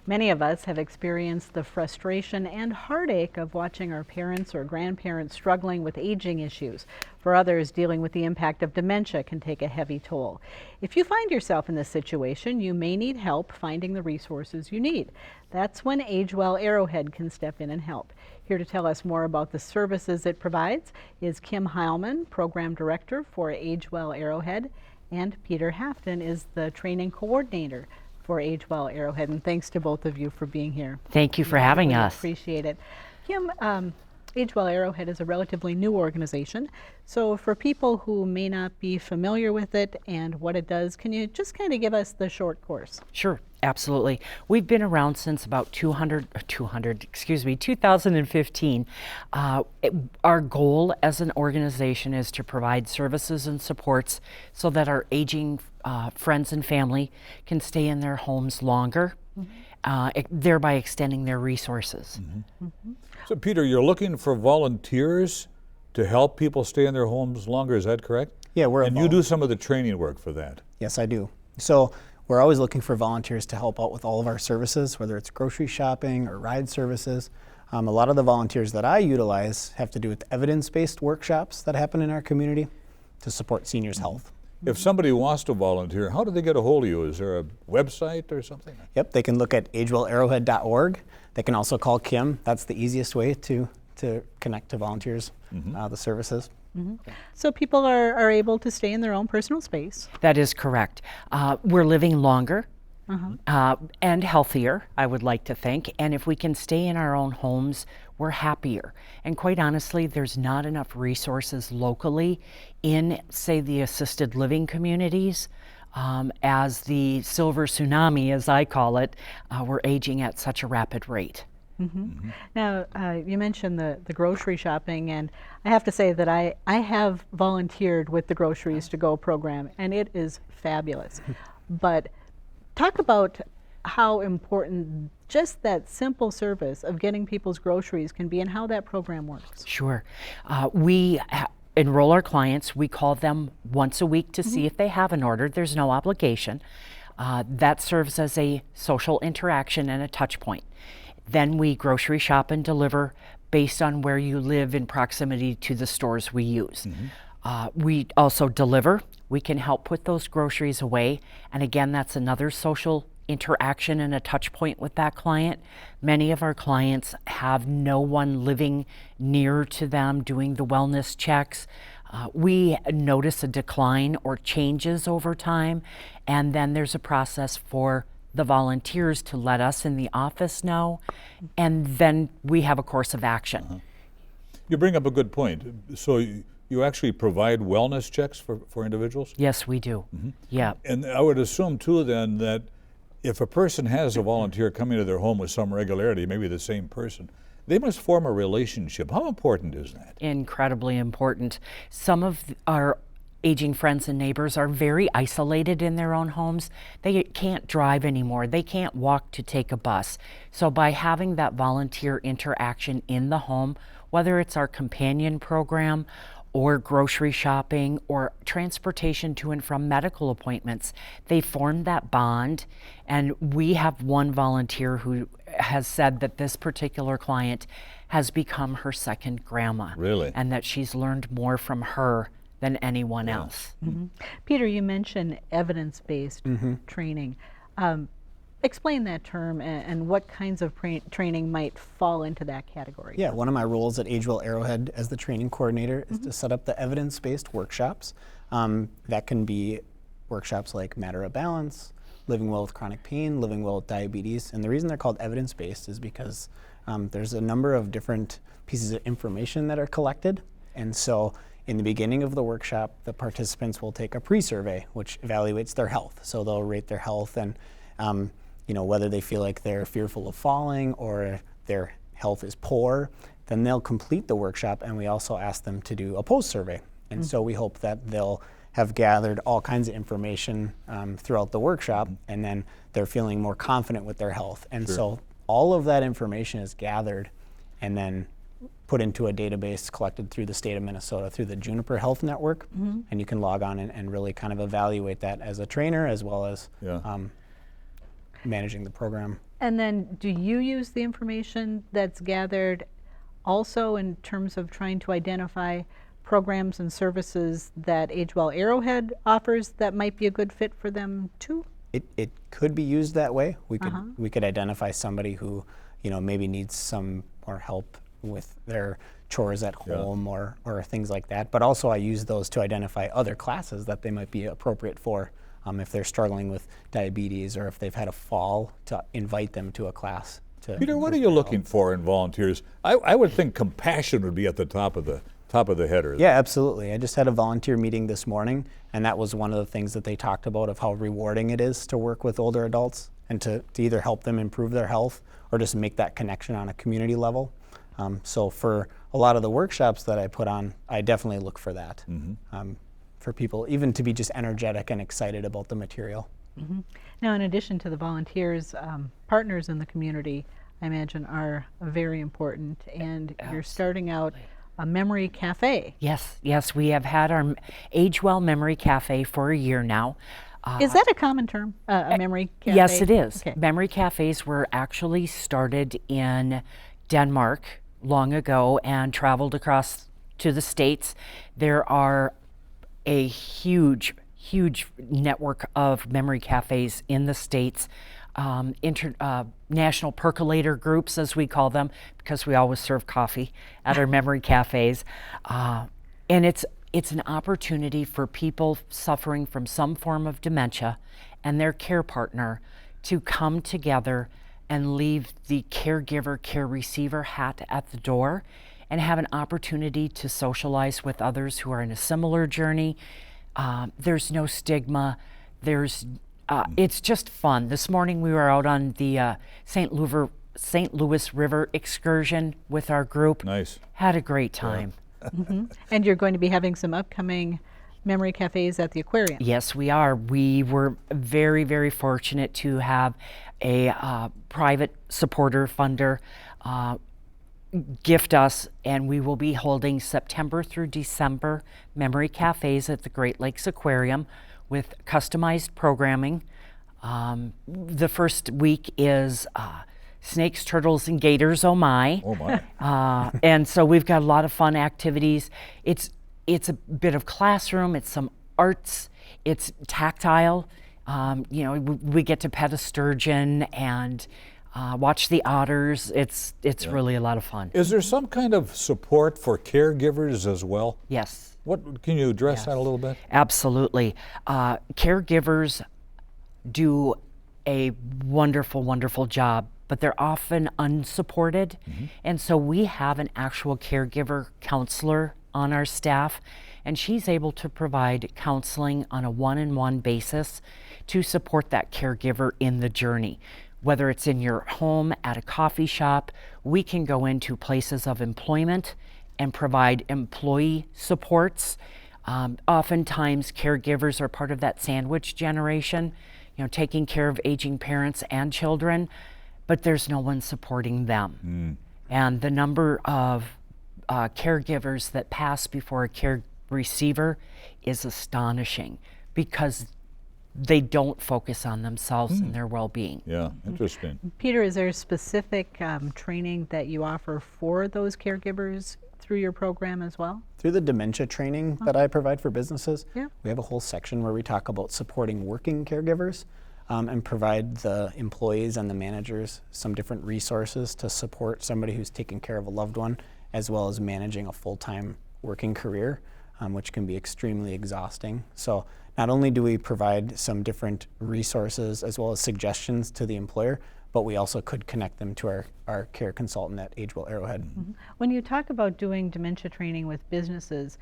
Many of us have experienced the frustration and heartache of watching our parents or grandparents struggling with aging issues. For others, dealing with the impact of dementia can take a heavy toll. If you find yourself in this situation, you may need help finding the resources you need. That's when Age Well Arrowhead can step in and help. Here to tell us more about the services it provides is Kim Heilman, Program Director for Age Well Arrowhead, and Peter Hafton is the Training Coordinator for Age Well Arrowhead. And thanks to both of you for being here. Thank you for having us. Appreciate it. Kim, Age Well Arrowhead is a relatively new organization. So for people who may not be familiar with it and what it does, can you just kind of give us the short course? Sure, absolutely. We've been around since about 2015. Our goal as an organization is to provide services and supports so that our aging friends and family can stay in their homes longer, thereby extending their resources. So Peter, you're looking for volunteers to help people stay in their homes longer, is that correct? Yeah, and you do some of the training work for that. Yes, I do. So we're always looking for volunteers to help out with all of our services, whether it's grocery shopping or ride services. A lot of the volunteers that I utilize have to do with evidence-based workshops that happen in our community to support seniors' health. If somebody wants to volunteer, how do they get a hold of you? Is there a website or something? Yep, they can look at agewellarrowhead.org. They can also call Kim. That's the easiest way to connect to volunteers, the services. So people are able to stay in their own personal space. That is correct. We're living longer and healthier, I would like to think. And if we can stay in our own homes, we're happier. And quite honestly, there's not enough resources locally in, say, the assisted living communities. As the silver tsunami, as I call it, we're aging at such a rapid rate. Now, you mentioned the grocery shopping, and I have to say that I have volunteered with the Groceries to Go program, and it is fabulous. But talk about how important just that simple service of getting people's groceries can be and how that program works. Sure. We enroll our clients. We call them once a week to see if they have an order. There's no obligation. That serves as a social interaction and a touch point. Then we grocery shop and deliver based on where you live in proximity to the stores we use. We also deliver. We can help put those groceries away. And again, that's another social interaction and a touch point with that client. Many of our clients have no one living near to them doing the wellness checks. We notice a decline or changes over time, and then there's a process for the volunteers to let us in the office know, and then we have a course of action. You bring up a good point. So you actually provide wellness checks for individuals? Yes, we do. Yeah. And I would assume too then that if a person has a volunteer coming to their home with some regularity, maybe the same person, they must form a relationship. How important is that? Incredibly important. Some of our aging friends and neighbors are very isolated in their own homes. They can't drive anymore. They can't walk to take a bus. So by having that volunteer interaction in the home, whether it's our companion program or grocery shopping or transportation to and from medical appointments, they form that bond. And we have one volunteer who has said that this particular client has become her second grandma. Really? And that she's learned more from her than anyone else. Peter, you mentioned evidence-based training. Explain that term and what kinds of training might fall into that category. Yeah, one of my roles at Age Well Arrowhead as the training coordinator is to set up the evidence-based workshops. That can be workshops like Matter of Balance, Living Well with Chronic Pain, Living Well with Diabetes. And the reason they're called evidence-based is because there's a number of different pieces of information that are collected. And so in the beginning of the workshop, the participants will take a pre-survey, which evaluates their health. So they'll rate their health and whether they feel like they're fearful of falling or their health is poor. Then they'll complete the workshop, and we also ask them to do a post-survey. And so we hope that they'll have gathered all kinds of information throughout the workshop, and then they're feeling more confident with their health. And so all of that information is gathered and then put into a database collected through the state of Minnesota through the Juniper Health Network. And you can log on and really kind of evaluate that as a trainer as well as managing the program. And then do you use the information that's gathered also in terms of trying to identify programs programs that Age Well Arrowhead offers that might be a good fit for them too? It could be used that way. We could identify somebody who, maybe needs some more help with their chores at home or things like that. But also I use those to identify other classes that they might be appropriate for, if they're struggling with diabetes or if they've had a fall, to invite them to a class. Peter, what are you looking for in volunteers? I would think compassion would be at the top of the header. Yeah, absolutely. I just had a volunteer meeting this morning, and that was one of the things that they talked about, of how rewarding it is to work with older adults and to either help them improve their health or just make that connection on a community level. So for a lot of the workshops that I put on, I definitely look for that, for people even to be just energetic and excited about the material. Now, in addition to the volunteers, partners in the community, I imagine, are very important. And you're starting out a memory cafe. Yes, we have had our Age Well Memory Cafe for a year now. Is that a common term, a memory cafe? Yes, it is. Okay. Memory cafes were actually started in Denmark long ago and traveled across to the States. There are a huge network of memory cafes in the States, national percolator groups, as we call them, because we always serve coffee at our memory cafes. And it's an opportunity for people suffering from some form of dementia and their care partner to come together and leave the caregiver, care receiver hat at the door and have an opportunity to socialize with others who are in a similar journey. There's no stigma. It's just fun. This morning we were out on the St. Louis River excursion with our group. Nice. Had a great time. And you're going to be having some upcoming memory cafes at the aquarium. Yes, we are. We were very fortunate to have a private supporter funder gift us, and we will be holding September through December memory cafes at the Great Lakes Aquarium with customized programming. The first week is snakes, turtles, and gators, oh my. Oh my. And so we've got a lot of fun activities. It's a bit of classroom, it's some arts, it's tactile. We get to pet a sturgeon and watch the otters. It's really a lot of fun. Is there some kind of support for caregivers as well? Yes. What can you address that a little bit? Absolutely. Caregivers do a wonderful job, but they're often unsupported. And so we have an actual caregiver counselor on our staff, and she's able to provide counseling on a one-on-one basis to support that caregiver in the journey. Whether it's in your home, at a coffee shop, we can go into places of employment and provide employee supports. Oftentimes caregivers are part of that sandwich generation, taking care of aging parents and children, but there's no one supporting them. And the number of caregivers that pass before a care receiver is astonishing because they don't focus on themselves and their well-being. Yeah, interesting. Peter, is there specific training that you offer for those caregivers through your program as well? Through the dementia training that I provide for businesses, Yeah. we have a whole section where we talk about supporting working caregivers and provide the employees and the managers some different resources to support somebody who's taking care of a loved one, as well as managing a full-time working career, which can be extremely exhausting. So not only do we provide some different resources as well as suggestions to the employer, but we also could connect them to our care consultant at Age Well Arrowhead. When you talk about doing dementia training with businesses,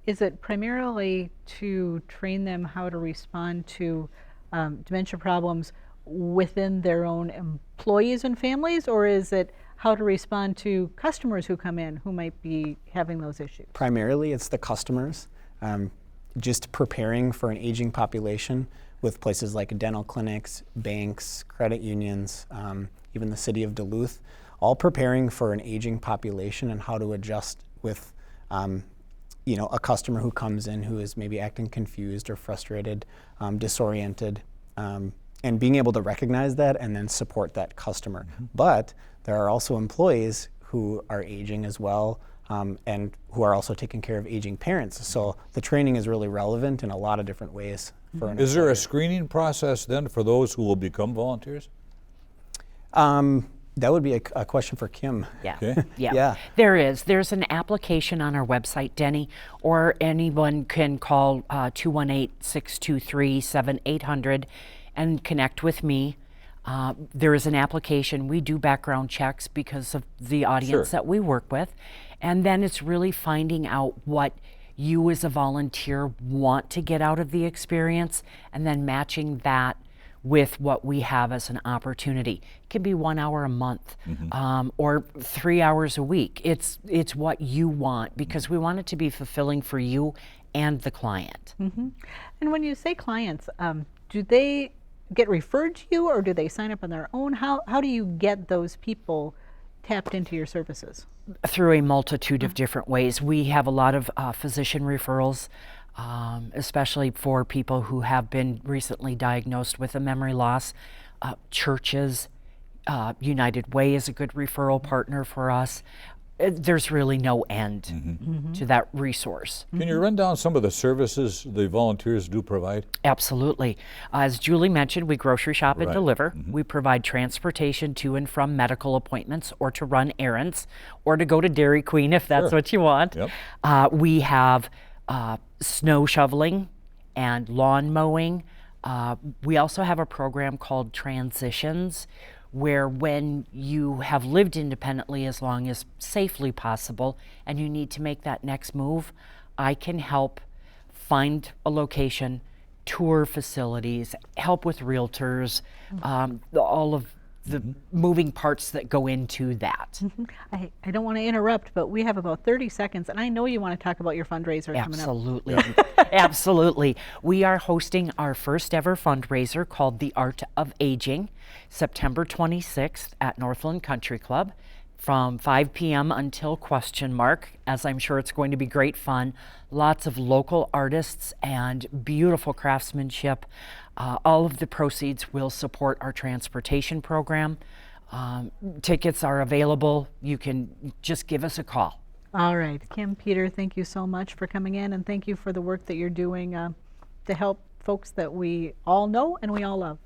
is it primarily to train them how to respond to dementia problems within their own employees and families, or is it how to respond to customers who come in who might be having those issues? Primarily, it's the customers. Just preparing for an aging population with places like dental clinics, banks, credit unions, even the city of Duluth, all preparing for an aging population and how to adjust with a customer who comes in who is maybe acting confused or frustrated, disoriented, and being able to recognize that and then support that customer. But there are also employees who are aging as well, and who are also taking care of aging parents. So the training is really relevant in a lot of different ways for an Is there a employer. screening process then for those who will become volunteers? That would be a question for Kim. Yeah. Okay. Yeah. Yeah. There is. There's an application on our website, Denny, or anyone can call 218-623-7800 and connect with me. There is an application. We do background checks because of the audience Sure. that we work with. And then it's really finding out what you as a volunteer want to get out of the experience and then matching that with what we have as an opportunity. It can be 1 hour a month, or 3 hours a week. It's what you want, because we want it to be fulfilling for you and the client. And when you say clients, do they get referred to you, or do they sign up on their own? How do you get those people tapped into your services? Through a multitude of different ways. We have a lot of physician referrals, especially for people who have been recently diagnosed with a memory loss. Churches, United Way is a good referral partner for us. There's really no end to that resource. Can you run down some of the services the volunteers do provide? Absolutely. As Julie mentioned, we grocery shop and Right. deliver. We provide transportation to and from medical appointments, or to run errands, or to go to Dairy Queen if that's Sure. what you want. Yep. We have snow shoveling and lawn mowing. We also have a program called Transitions, where when you have lived independently as long as safely possible and you need to make that next move, I can help find a location, tour facilities, help with realtors, all of the moving parts that go into that. I don't want to interrupt, but we have about 30 seconds, and I know you want to talk about your fundraiser coming up. Absolutely. Absolutely. We are hosting our first ever fundraiser called The Art of Aging, September 26th at Northland Country Club from 5 p.m. until ? As I'm sure it's going to be great fun. Lots of local artists and beautiful craftsmanship. All of the proceeds will support our transportation program. Tickets are available. You can just give us a call. All right, Kim, Peter, thank you so much for coming in, and thank you for the work that you're doing to help folks that we all know and we all love.